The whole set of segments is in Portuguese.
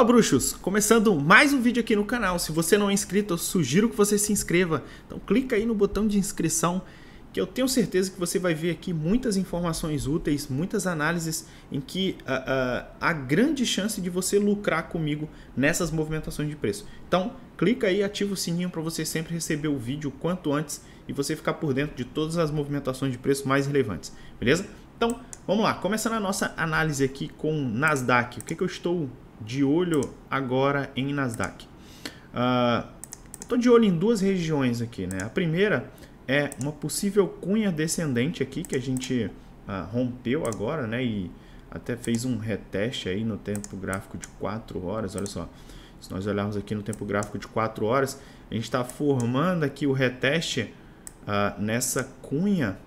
Fala bruxos, começando mais um vídeo aqui no canal. Se você não é inscrito, eu sugiro que você se inscreva. Então clica aí no botão de inscrição, que eu tenho certeza que você vai ver aqui muitas informações úteis, muitas análises em que há grande chance de você lucrar comigo nessas movimentações de preço. Então clica aí, ativa o sininho para você sempre receber o vídeo quanto antes e você ficar por dentro de todas as movimentações de preço mais relevantes, beleza? Então vamos lá, começando a nossa análise aqui com Nasdaq. O que eu estou de olho agora em Nasdaq? Estou de olho em duas regiões aqui, né? A primeira é uma possível cunha descendente aqui que a gente rompeu agora, né? E até fez um reteste aí no tempo gráfico de 4 horas. Olha só, se nós olharmos aqui no tempo gráfico de 4 horas, a gente está formando aqui o reteste nessa cunha,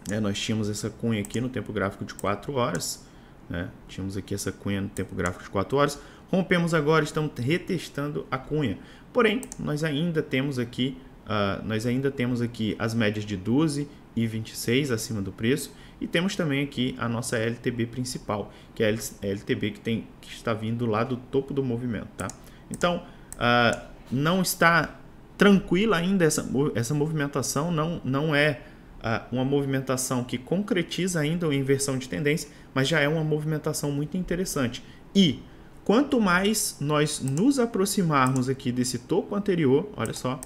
né? Nós tínhamos essa cunha aqui no tempo gráfico de 4 horas, né? Tínhamos aqui essa cunha no tempo gráfico de 4 horas, rompemos agora, estamos retestando a cunha. Porém, nós ainda temos aqui as médias de 12 e 26 acima do preço e temos também aqui a nossa LTB principal, que é a LTB que está vindo lá do topo do movimento, tá? Então, não está tranquila ainda essa movimentação, não é uma movimentação que concretiza ainda a inversão de tendência, mas já é uma movimentação muito interessante. E quanto mais nós nos aproximarmos aqui desse topo anterior, olha só,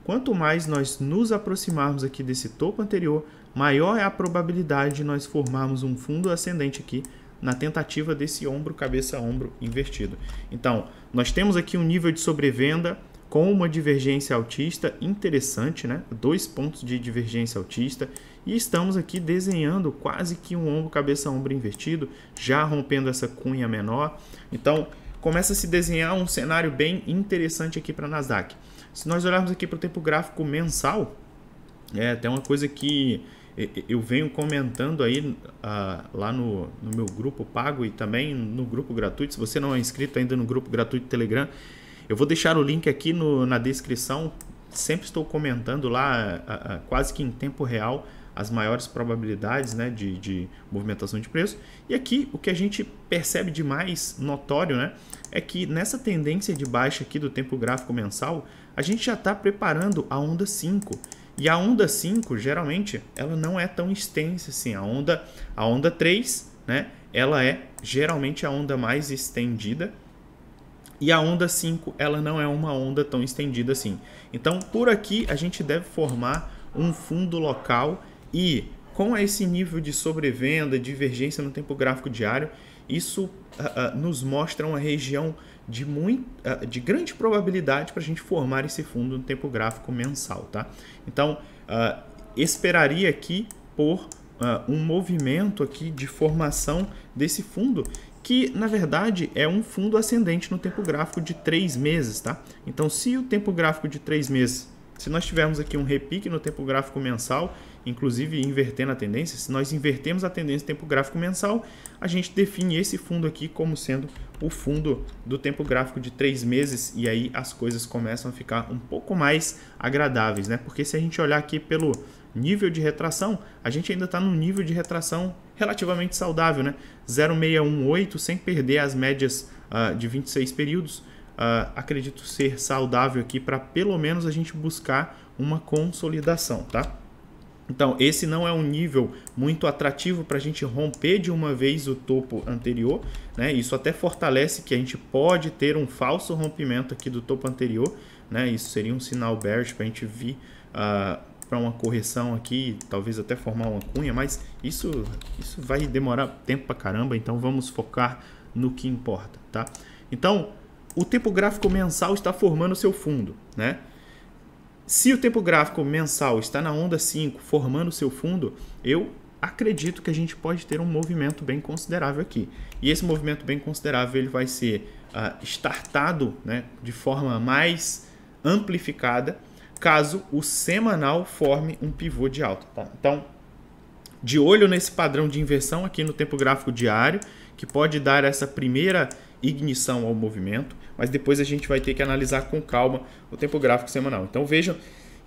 quanto mais nós nos aproximarmos aqui desse topo anterior, maior é a probabilidade de nós formarmos um fundo ascendente aqui na tentativa desse ombro, cabeça, ombro invertido. Então, nós temos aqui um nível de sobrevenda com uma divergência altista interessante, né? 2 pontos de divergência altista, e estamos aqui desenhando quase que um ombro, cabeça, ombro invertido, já rompendo essa cunha menor. Então, começa a se desenhar um cenário bem interessante aqui para a Nasdaq. Se nós olharmos aqui para o tempo gráfico mensal, tem uma coisa que eu venho comentando aí lá no meu grupo pago e também no grupo gratuito. Se você não é inscrito ainda no grupo gratuito do Telegram, eu vou deixar o link aqui na descrição. Sempre estou comentando lá quase que em tempo real as maiores probabilidades, né, de movimentação de preço. E aqui o que a gente percebe de mais notório, né, é que nessa tendência de baixa aqui do tempo gráfico mensal, a gente já está preparando a onda 5. E a onda 5, geralmente, ela não é tão extensa assim. A onda 3, né, ela é geralmente a onda mais estendida. E a onda 5, ela não é uma onda tão estendida assim. Então, por aqui, a gente deve formar um fundo local e com esse nível de sobrevenda, divergência no tempo gráfico diário, isso nos mostra uma região de grande probabilidade para a gente formar esse fundo no tempo gráfico mensal, tá? Então, esperaria aqui por um movimento aqui de formação desse fundo, que na verdade é um fundo ascendente no tempo gráfico de 3 meses, tá? Então, se o tempo gráfico de 3 meses, se nós tivermos aqui um repique no tempo gráfico mensal, inclusive invertendo a tendência, se nós invertermos a tendência no tempo gráfico mensal, a gente define esse fundo aqui como sendo o fundo do tempo gráfico de 3 meses, e aí as coisas começam a ficar um pouco mais agradáveis, né? Porque se a gente olhar aqui pelo nível de retração, a gente ainda está num nível de retração relativamente saudável, né? 0,618, sem perder as médias de 26 períodos. Acredito ser saudável aqui para pelo menos a gente buscar uma consolidação, tá? Então, esse não é um nível muito atrativo para a gente romper de uma vez o topo anterior, né? Isso até fortalece que a gente pode ter um falso rompimento aqui do topo anterior, né? Isso seria um sinal bearish para a gente vir para uma correção aqui, talvez até formar uma cunha, mas isso vai demorar tempo para caramba, então vamos focar no que importa, tá? Então, o tempo gráfico mensal está formando o seu fundo, né? Se o tempo gráfico mensal está na onda 5 formando o seu fundo, eu acredito que a gente pode ter um movimento bem considerável aqui. E esse movimento bem considerável ele vai ser startado, né, de forma mais amplificada caso o semanal forme um pivô de alta, tá? Então, de olho nesse padrão de inversão aqui no tempo gráfico diário, que pode dar essa primeira ignição ao movimento, mas depois a gente vai ter que analisar com calma o tempo gráfico semanal. Então vejam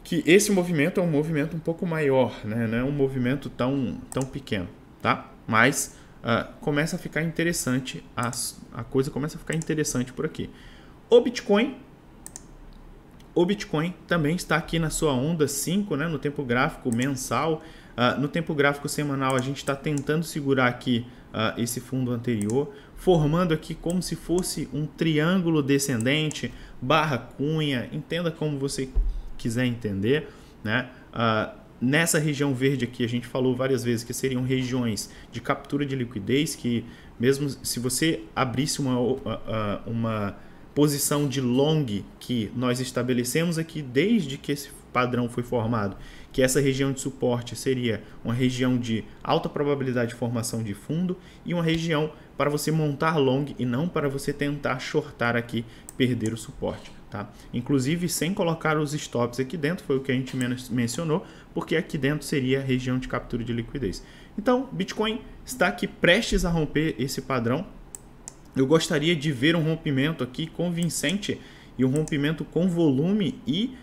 que esse movimento é um movimento um pouco maior, né? Não é um movimento tão pequeno, tá? Mas começa a ficar interessante, a coisa começa a ficar interessante por aqui. O Bitcoin também está aqui na sua onda 5, né, no tempo gráfico mensal. No tempo gráfico semanal a gente está tentando segurar aqui esse fundo anterior, formando aqui como se fosse um triângulo descendente, barra cunha, entenda como você quiser entender, né? Nessa região verde aqui a gente falou várias vezes que seriam regiões de captura de liquidez, que mesmo se você abrisse uma posição de long que nós estabelecemos aqui desde que esse padrão foi formado, que essa região de suporte seria uma região de alta probabilidade de formação de fundo e uma região para você montar long e não para você tentar shortar aqui, perder o suporte. Tá? Inclusive sem colocar os stops aqui dentro, foi o que a gente mencionou, porque aqui dentro seria a região de captura de liquidez. Então, Bitcoin está aqui prestes a romper esse padrão. Eu gostaria de ver um rompimento aqui convincente e um rompimento com volume e,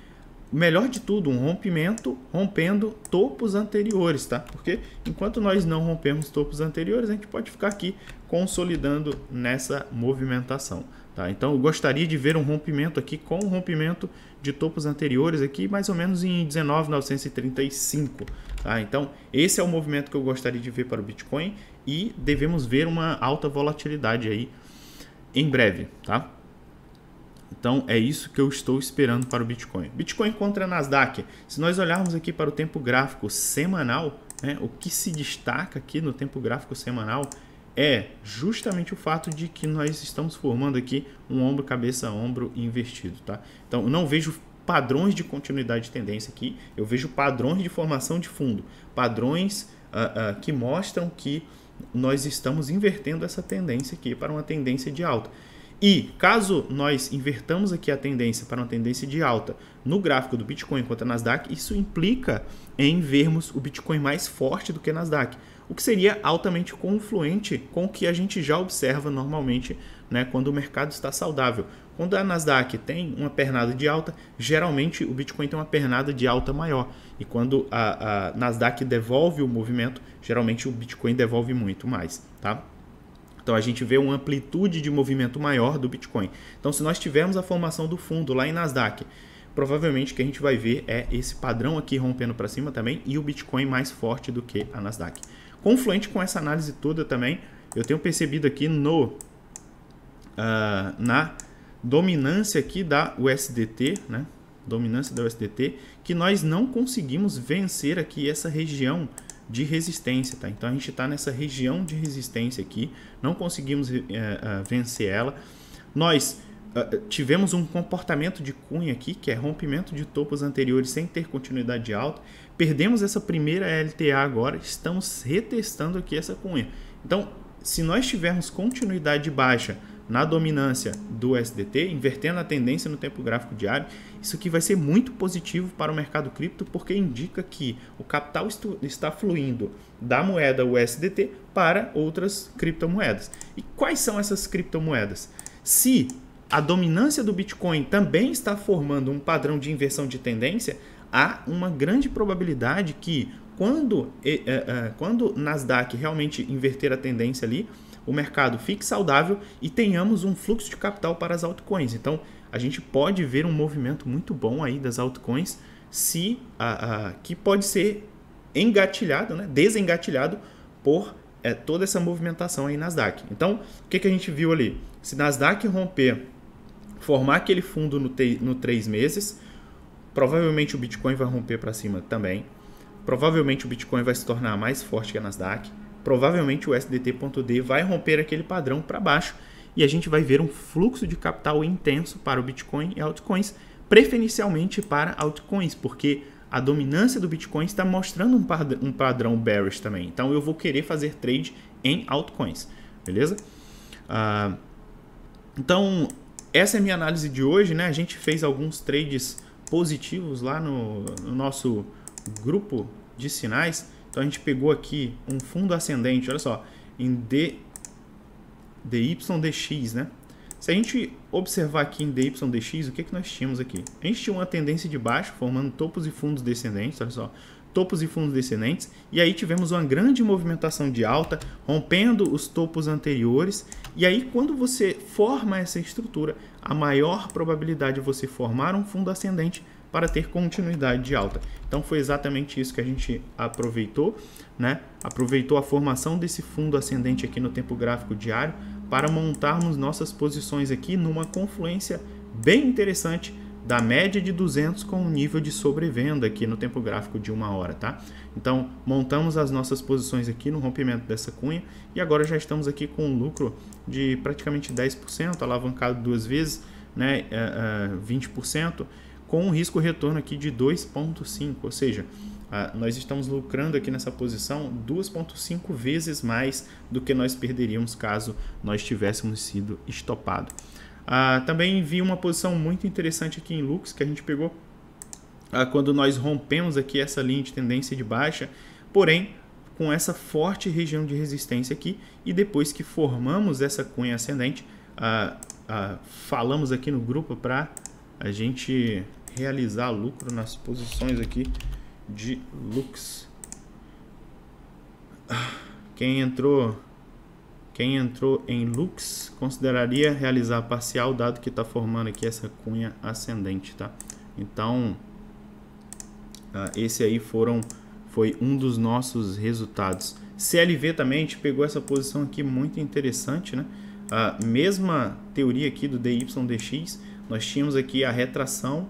melhor de tudo, um rompimento rompendo topos anteriores, tá? Porque enquanto nós não rompemos topos anteriores, a gente pode ficar aqui consolidando nessa movimentação, tá? Então eu gostaria de ver um rompimento aqui com um rompimento de topos anteriores aqui, mais ou menos em 19.935, tá? Então esse é o movimento que eu gostaria de ver para o Bitcoin e devemos ver uma alta volatilidade aí em breve, tá? Então é isso que eu estou esperando para o Bitcoin. Bitcoin contra Nasdaq. Se nós olharmos aqui para o tempo gráfico semanal, né, o que se destaca aqui no tempo gráfico semanal é justamente o fato de que nós estamos formando aqui um ombro, cabeça, ombro invertido, tá? Então eu não vejo padrões de continuidade de tendência aqui, eu vejo padrões de formação de fundo, padrões que mostram que nós estamos invertendo essa tendência aqui para uma tendência de alta. E caso nós invertamos aqui a tendência para uma tendência de alta no gráfico do Bitcoin contra a Nasdaq, isso implica em vermos o Bitcoin mais forte do que a Nasdaq, o que seria altamente confluente com o que a gente já observa normalmente, né, quando o mercado está saudável. Quando a Nasdaq tem uma pernada de alta, geralmente o Bitcoin tem uma pernada de alta maior. E quando a Nasdaq devolve o movimento, geralmente o Bitcoin devolve muito mais, tá? Então a gente vê uma amplitude de movimento maior do Bitcoin. Então se nós tivermos a formação do fundo lá em Nasdaq, provavelmente o que a gente vai ver é esse padrão aqui rompendo para cima também e o Bitcoin mais forte do que a Nasdaq. Confluente com essa análise toda também, eu tenho percebido aqui na dominância aqui da USDT, né? Dominância da USDT, que nós não conseguimos vencer aqui essa região de resistência, tá? Então a gente está nessa região de resistência aqui, não conseguimos vencer ela. Nós tivemos um comportamento de cunha aqui, que é rompimento de topos anteriores sem ter continuidade de alta. Perdemos essa primeira LTA agora, estamos retestando aqui essa cunha. Então, se nós tivermos continuidade baixa na dominância do USDT, invertendo a tendência no tempo gráfico diário, isso aqui vai ser muito positivo para o mercado cripto, porque indica que o capital está fluindo da moeda USDT para outras criptomoedas. E quais são essas criptomoedas? Se a dominância do Bitcoin também está formando um padrão de inversão de tendência, há uma grande probabilidade que quando Nasdaq realmente inverter a tendência ali, o mercado fique saudável e tenhamos um fluxo de capital para as altcoins. Então, a gente pode ver um movimento muito bom aí das altcoins, que pode ser engatilhado, né, desengatilhado por toda essa movimentação aí Nasdaq. Então, o que a gente viu ali? Se Nasdaq romper, formar aquele fundo no 3 meses, provavelmente o Bitcoin vai romper para cima também. Provavelmente o Bitcoin vai se tornar mais forte que a Nasdaq. Provavelmente o USDT.D vai romper aquele padrão para baixo e a gente vai ver um fluxo de capital intenso para o Bitcoin e altcoins, preferencialmente para altcoins, porque a dominância do Bitcoin está mostrando um padrão bearish também. Então eu vou querer fazer trade em altcoins, beleza? Então essa é a minha análise de hoje, né? A gente fez alguns trades positivos lá no nosso grupo de sinais. Então a gente pegou aqui um fundo ascendente, olha só, em DYDX, né? Se a gente observar aqui em DYDX, o que nós tínhamos aqui? A gente tinha uma tendência de baixo, formando topos e fundos descendentes, olha só. topos e fundos descendentes, e aí tivemos uma grande movimentação de alta, rompendo os topos anteriores, e aí quando você forma essa estrutura, a maior probabilidade de você formar um fundo ascendente para ter continuidade de alta. Então foi exatamente isso que a gente aproveitou, né? Aproveitou a formação desse fundo ascendente aqui no tempo gráfico diário para montarmos nossas posições aqui numa confluência bem interessante da média de 200 com o nível de sobrevenda aqui no tempo gráfico de 1 hora, tá? Então, montamos as nossas posições aqui no rompimento dessa cunha e agora já estamos aqui com um lucro de praticamente 10%, alavancado 2 vezes, né? 20%, com um risco-retorno aqui de 2,5, ou seja, nós estamos lucrando aqui nessa posição 2,5 vezes mais do que nós perderíamos caso nós tivéssemos sido estopado. Também vi uma posição muito interessante aqui em Lux que a gente pegou quando nós rompemos aqui essa linha de tendência de baixa, porém com essa forte região de resistência aqui, e depois que formamos essa cunha ascendente, falamos aqui no grupo para a gente realizar lucro nas posições aqui de Lux. Quem entrou em Lux consideraria realizar parcial, dado que está formando aqui essa cunha ascendente, tá? Então, esse aí foi um dos nossos resultados. CLV também, a gente pegou essa posição aqui muito interessante, né? A mesma teoria aqui do DYDX, nós tínhamos aqui a retração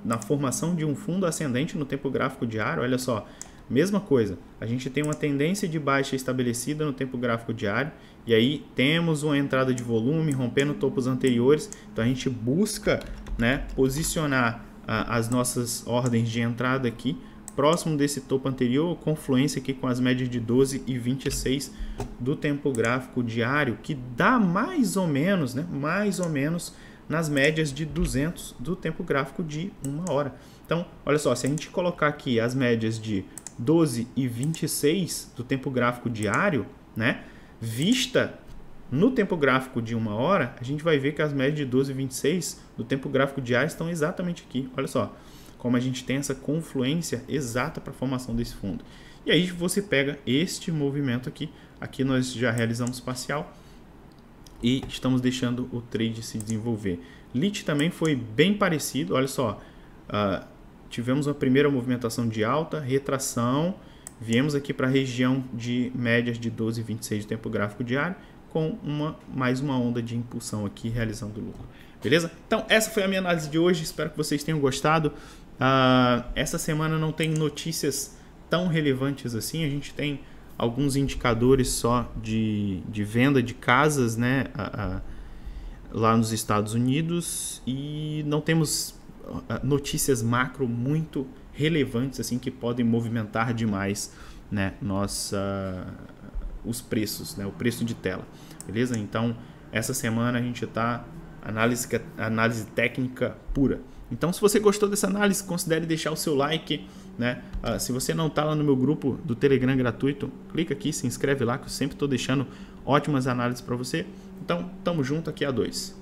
na formação de um fundo ascendente no tempo gráfico diário. Olha só, mesma coisa, a gente tem uma tendência de baixa estabelecida no tempo gráfico diário, e aí temos uma entrada de volume rompendo topos anteriores. Então a gente busca, né, posicionar as nossas ordens de entrada aqui próximo desse topo anterior, confluência aqui com as médias de 12 e 26 do tempo gráfico diário, que dá mais ou menos, né, mais ou menos nas médias de 200 do tempo gráfico de 1 hora. Então, olha só, se a gente colocar aqui as médias de 12 e 26 do tempo gráfico diário, né, vista no tempo gráfico de 1 hora, a gente vai ver que as médias de 12 e 26 do tempo gráfico diário estão exatamente aqui. Olha só como a gente tem essa confluência exata para a formação desse fundo. E aí você pega este movimento aqui. Aqui nós já realizamos parcial e estamos deixando o trade se desenvolver. LIT também foi bem parecido. Olha só, tivemos uma primeira movimentação de alta, retração, viemos aqui para a região de médias de 12 e 26 de tempo gráfico diário, com mais uma onda de impulsão aqui realizando lucro. Beleza? Então essa foi a minha análise de hoje, espero que vocês tenham gostado. Essa semana não tem notícias tão relevantes assim, a gente tem alguns indicadores só de venda de casas, né, lá nos Estados Unidos, e não temos notícias macro muito relevantes assim que podem movimentar demais, né, os preços, né, o preço de tela, beleza? Então essa semana a gente está análise técnica pura. Então, se você gostou dessa análise, considere deixar o seu like, né? Se você não está lá no meu grupo do Telegram gratuito, clica aqui, se inscreve lá, que eu sempre estou deixando ótimas análises para você. Então, tamo junto aqui a 2.